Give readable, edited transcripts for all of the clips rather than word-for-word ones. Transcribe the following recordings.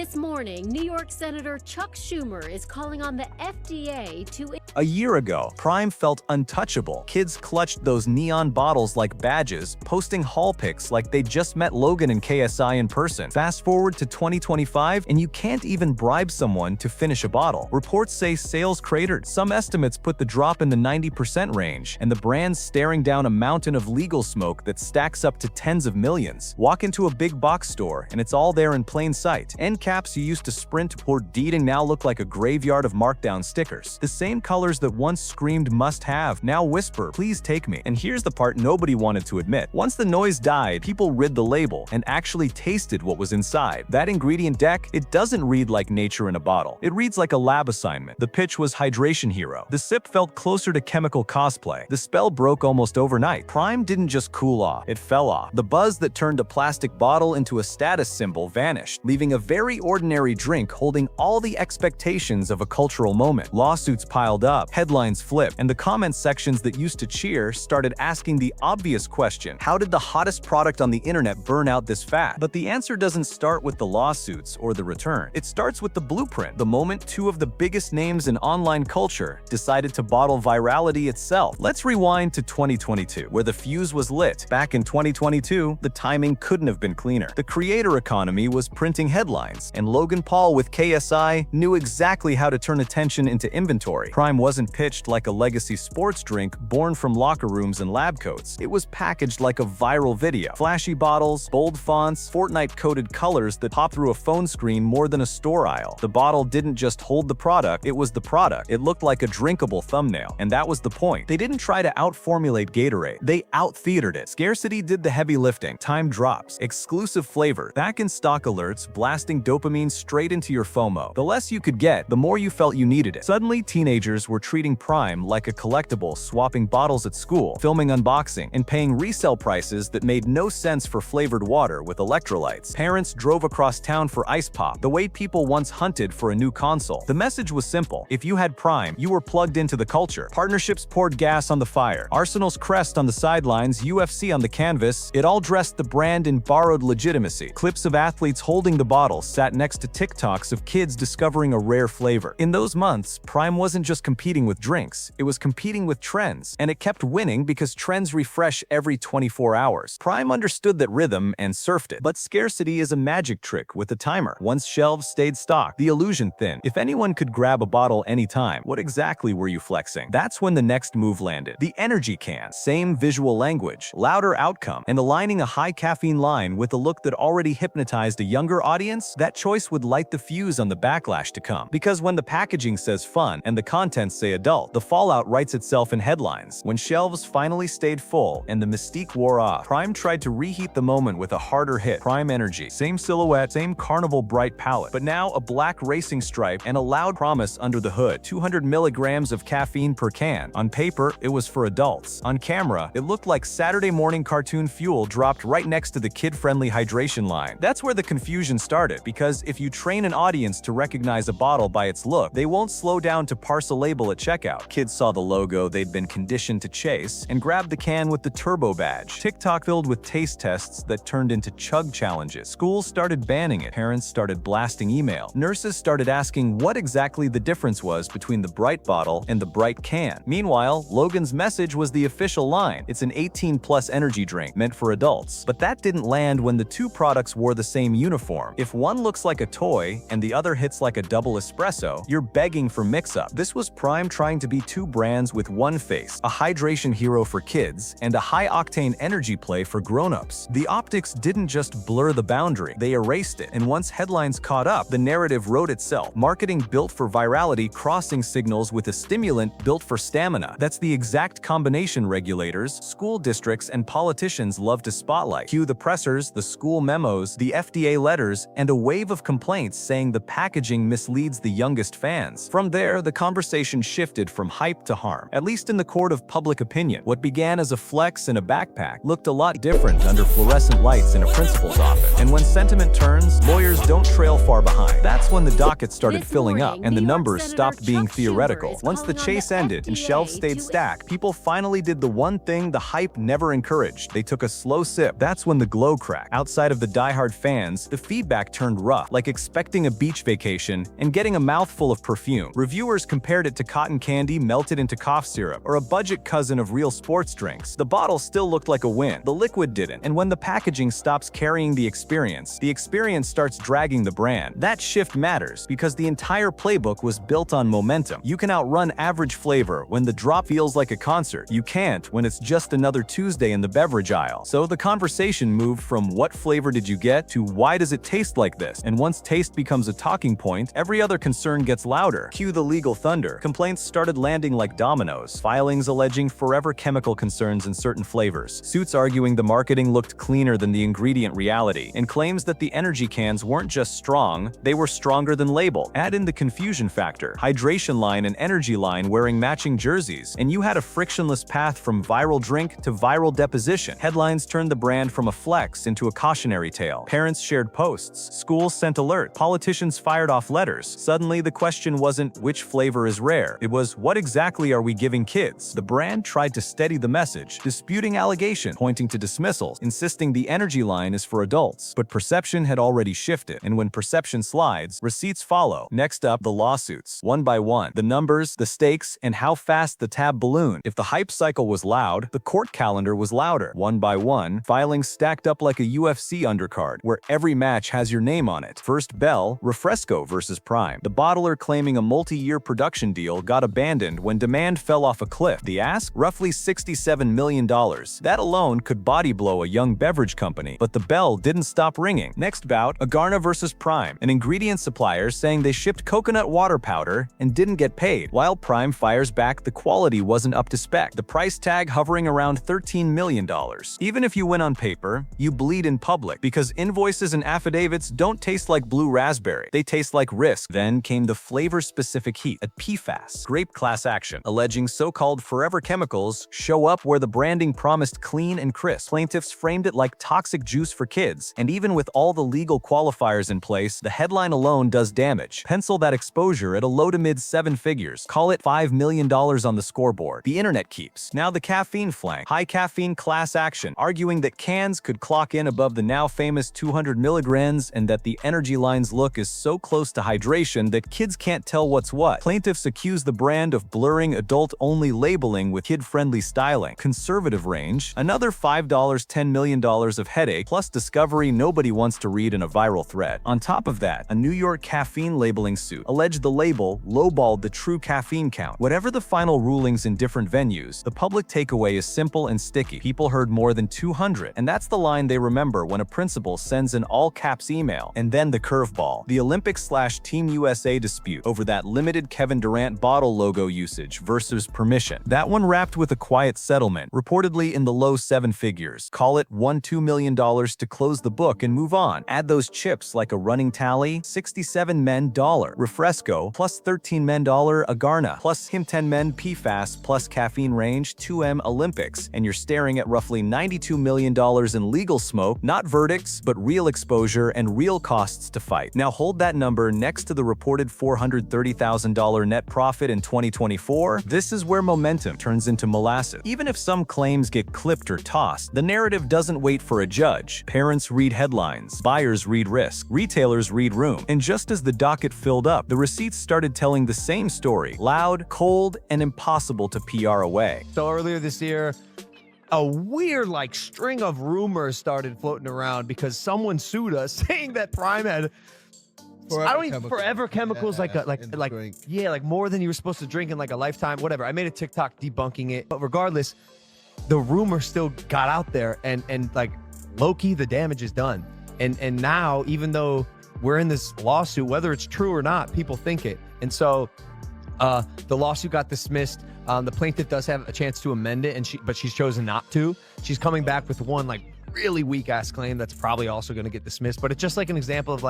This morning, New York Senator Chuck Schumer is calling on the FDA to... A year ago, Prime felt untouchable. Kids clutched those neon bottles like badges, posting haul pics like they just met Logan and KSI in person. Fast forward to 2025, and you can't even bribe someone to finish a bottle. Reports say sales cratered. Some estimates put the drop in the 90% range, and the brand's staring down a mountain of legal smoke that stacks up to tens of millions. Walk into a big box store, and it's all there in plain sight. End caps you used to sprint toward deeding now look like a graveyard of markdown stickers. The same colors that once screamed must have now whisper, please take me. And here's the part nobody wanted to admit. Once the noise died, people read the label and actually tasted what was inside. That ingredient deck, it doesn't read like nature in a bottle. It reads like a lab assignment. The pitch was hydration hero. The sip felt closer to chemical cosplay. The spell broke almost overnight. Prime didn't just cool off, it fell off. The buzz that turned a plastic bottle into a status symbol vanished, leaving a very ordinary drink holding all the expectations of a cultural moment. Lawsuits piled up, headlines flipped, and the comment sections that used to cheer started asking the obvious question: how did the hottest product on the internet burn out this fast? But the answer doesn't start with the lawsuits or the return. It starts with the blueprint, the moment two of the biggest names in online culture decided to bottle virality itself. Let's rewind to 2022, where the fuse was lit. Back in 2022, the timing couldn't have been cleaner. The creator economy was printing headlines, and Logan Paul with KSI knew exactly how to turn attention into inventory. Prime wasn't pitched like a legacy sports drink born from locker rooms and lab coats. It was packaged like a viral video. Flashy bottles, bold fonts, Fortnite-coded colors that pop through a phone screen more than a store aisle. The bottle didn't just hold the product, it was the product. It looked like a drinkable thumbnail, and that was the point. They didn't try to outformulate Gatorade. They out-theatered it. Scarcity did the heavy lifting. Time drops. Exclusive flavor. Back-in-stock alerts, blasting dopamine straight into your FOMO. The less you could get, the more you felt you needed it. Suddenly, teenagers were treating Prime like a collectible, swapping bottles at school, filming unboxing, and paying resale prices that made no sense for flavored water with electrolytes. Parents drove across town for ice pop, the way people once hunted for a new console. The message was simple. If you had Prime, you were plugged into the culture. Partnerships poured gas on the fire. Arsenal's crest on the sidelines, UFC on the canvas, it all dressed the brand in borrowed legitimacy. Clips of athletes holding the bottle sat next to TikToks of kids discovering a rare flavor. In those months, Prime wasn't just competing with drinks, it was competing with trends, and it kept winning because trends refresh every 24 hours. Prime understood that rhythm and surfed it, but scarcity is a magic trick with a timer. Once shelves stayed stocked, the illusion thinned. If anyone could grab a bottle anytime, what exactly were you flexing? That's when the next move landed. The energy can. Same visual language, louder outcome, and aligning a high caffeine line with a look that already hypnotized a younger audience, that choice would light the fuse on the backlash to come. Because when the packaging says fun and the contents say adult, the fallout writes itself in headlines. When shelves finally stayed full and the mystique wore off, Prime tried to reheat the moment with a harder hit. Prime Energy. Same silhouette, same carnival bright palette, but now a black racing stripe and a loud promise under the hood. 200 milligrams of caffeine per can. On paper, it was for adults. On camera, it looked like Saturday morning cartoon fuel dropped right next to the kid-friendly hydration line. That's where the confusion started, because if you train an audience to recognize a bottle by its look, they won't slow down to parse a label at checkout. Kids saw the logo they'd been conditioned to chase and grabbed the can with the turbo badge. TikTok filled with taste tests that turned into chug challenges. Schools started banning it. Parents started blasting email. Nurses started asking what exactly the difference was between the bright bottle and the bright can. Meanwhile, Logan's message was the official line. It's an 18+ energy drink meant for adults. But that didn't land when the two products wore the same uniform. If one looks like a toy and the other hits like a double espresso, you're begging for mix-up. This was Prime trying to be two brands with one face, a hydration hero for kids and a high-octane energy play for grown-ups. The optics didn't just blur the boundary, they erased it. And once headlines caught up, the narrative wrote itself. Marketing built for virality crossing signals with a stimulant built for stamina. That's the exact combination regulators, school districts, and politicians love to spotlight. Cue the pressers, the school memos, the FDA letters, and a wave of complaints saying the packaging misleads the youngest fans. From there, the conversation conversation shifted from hype to harm, at least in the court of public opinion. What began as a flex in a backpack looked a lot different under fluorescent lights in a principal's office. And when sentiment turns, lawyers don't trail far behind. That's when the docket started filling up, and the numbers stopped being theoretical. Once the chase ended and shelves stayed stacked, people finally did the one thing the hype never encouraged. They took a slow sip. That's when the glow cracked. Outside of the diehard fans, the feedback turned rough, like expecting a beach vacation and getting a mouthful of perfume. Reviewers compared it to cotton candy melted into cough syrup, or a budget cousin of real sports drinks. The bottle still looked like a win. The liquid didn't. And when the packaging stops carrying the experience starts dragging the brand. That shift matters because the entire playbook was built on momentum. You can outrun average flavor when the drop feels like a concert. You can't when it's just another Tuesday in the beverage aisle. So the conversation moved from what flavor did you get to why does it taste like this? And once taste becomes a talking point, every other concern gets louder. Cue the legal thunder. Complaints started landing like dominoes. Filings alleging forever chemical concerns in certain flavors. Suits arguing the marketing looked cleaner than the ingredient reality. And claims that the energy cans weren't just strong, they were stronger than label. Add in the confusion factor. Hydration line and energy line wearing matching jerseys. And you had a frictionless path from viral drink to viral deposition. Headlines turned the brand from a flex into a cautionary tale. Parents shared posts. Schools sent alert. Politicians fired off letters. Suddenly, the question wasn't which flavor is rare. It was what exactly are we giving kids? The brand tried to steady the message, disputing allegations, pointing to dismissals, insisting the energy line is for adults. But perception had already shifted, and when perception slides, receipts follow. Next up, the lawsuits. One by one. The numbers, the stakes, and how fast the tab ballooned. If the hype cycle was loud, the court calendar was louder. One by one, filings stacked up like a UFC undercard, where every match has your name on it. First bell, Refresco versus Prime. The bottler claiming a multi-year production deal got abandoned when demand fell off a cliff. The ask? Roughly $67 million. That alone could body blow a young beverage company, but the bell didn't stop ringing. Next bout, Agarna versus Prime. An ingredient supplier saying they shipped coconut water powder and didn't get paid, while Prime fires back the quality wasn't up to spec. The price tag hovering around $13 million. Even if you win on paper, you bleed in public because invoices and affidavits don't taste like blue raspberry. They taste like risk. Then came the flavor-specific heat at PFAS, grape class action, alleging so-called forever chemicals show up where the branding promised clean and crisp. Plaintiffs framed it like toxic juice for kids, and even with all the legal qualifiers in place, the headline alone does damage. Pencil that exposure at a low to mid seven figures. Call it $5 million on the scoreboard. The internet keeps. Now the caffeine flank. High caffeine class action, arguing that cans could clock in above the now famous 200 milligrams and that the energy line's look is so close to hydration that kids can't tell what's what. Plaintiffs accuse the brand of blurring adult-only labeling with kid-friendly styling. Conservative range, another $5, $10 million of headache, plus discovery nobody wants to read in a viral thread. On top of that, a New York caffeine labeling suit alleged the label lowballed the true caffeine count. Whatever the final rulings in different venues, the public takeaway is simple and sticky. People heard more than 200, and that's the line they remember when a principal sends an all-caps email. And then the curveball, the Olympics/Team USA dispute over that limited Kevin Durant bottle logo usage versus permission. That one wrapped with a quiet settlement, reportedly in the low seven figures. Call it $1-2 million to close the book and move on. Add those chips like a running tally, $67 men Refresco plus $13 men Agarna plus him 10 men PFAS plus caffeine range 2M Olympics, and you're staring at roughly $92 million in legal smoke, not verdicts, but real exposure and real costs to fight. Now hold that number next to the reported $430,000 net profit in 2024. This is where momentum turns into molasses. Even if some claims get clipped or tossed, the narrative doesn't wait for a judge. Parents read headlines, buyers read risk, retailers read room, and just as the docket filled up, the receipts started telling the same story, loud, cold, and impossible to PR away. So earlier this year, a weird string of rumors started floating around because someone sued us saying that Prime had forever chemicals, like more than you were supposed to drink in like a lifetime, whatever. I made a TikTok debunking it, but regardless, the rumor still got out there, and like low-key, the damage is done. And now, even though we're in this lawsuit, whether it's true or not, people think it. And so the lawsuit got dismissed. The plaintiff does have a chance to amend it, but she's chosen not to. She's coming back with one really weak ass claim that's probably also going to get dismissed. But it's just like an example of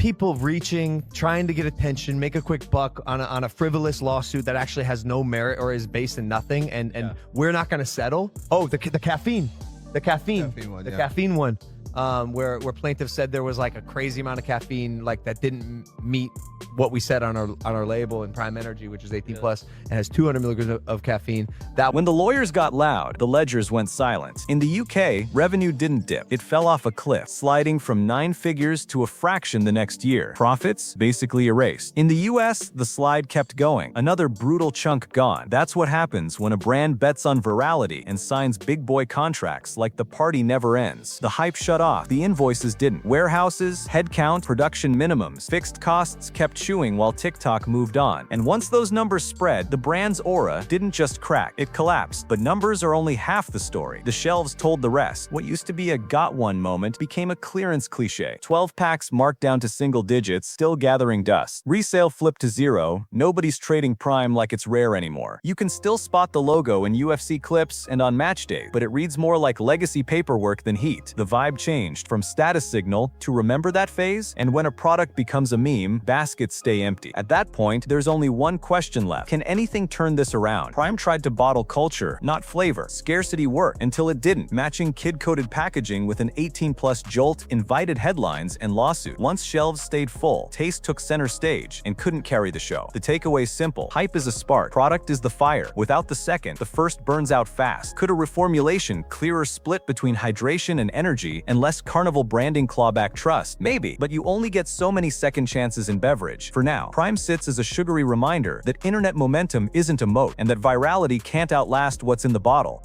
people reaching, trying to get attention, make a quick buck on a frivolous lawsuit that actually has no merit or is based in nothing, and we're not going to settle. Oh, the caffeine one, caffeine one. Where plaintiffs said there was like a crazy amount of caffeine, like that didn't meet what we said on our label in Prime Energy, which is 18 plus and has 200 milligrams of caffeine. That when the lawyers got loud, the ledgers went silent. In the UK, revenue didn't dip. It fell off a cliff, sliding from 9 figures to a fraction the next year. Profits basically erased. In the US, the slide kept going. Another brutal chunk gone. That's what happens when a brand bets on virality and signs big boy contracts like the party never ends. The hype shut off. The invoices didn't. Warehouses, headcount, production minimums, fixed costs kept chewing while TikTok moved on. And once those numbers spread, the brand's aura didn't just crack, it collapsed. But numbers are only half the story. The shelves told the rest. What used to be a got one moment became a clearance cliche. 12 packs marked down to single digits, still gathering dust. Resale flipped to zero. Nobody's trading Prime like it's rare anymore. You can still spot the logo in UFC clips and on match days, but it reads more like legacy paperwork than heat. The vibe changed from status signal to remember that phase, and when a product becomes a meme, baskets stay empty. At that point, there's only one question left. Can anything turn this around? Prime tried to bottle culture, not flavor. Scarcity worked until it didn't, matching kid-coded packaging with an 18-plus jolt, invited headlines, and lawsuit. Once shelves stayed full, taste took center stage and couldn't carry the show. The takeaway's simple. Hype is a spark. Product is the fire. Without the second, the first burns out fast. Could a reformulation clearer split between hydration and energy and less carnival branding clawback trust? Maybe, but you only get so many second chances in beverage. For now, Prime sits as a sugary reminder that internet momentum isn't a moat and that virality can't outlast what's in the bottle.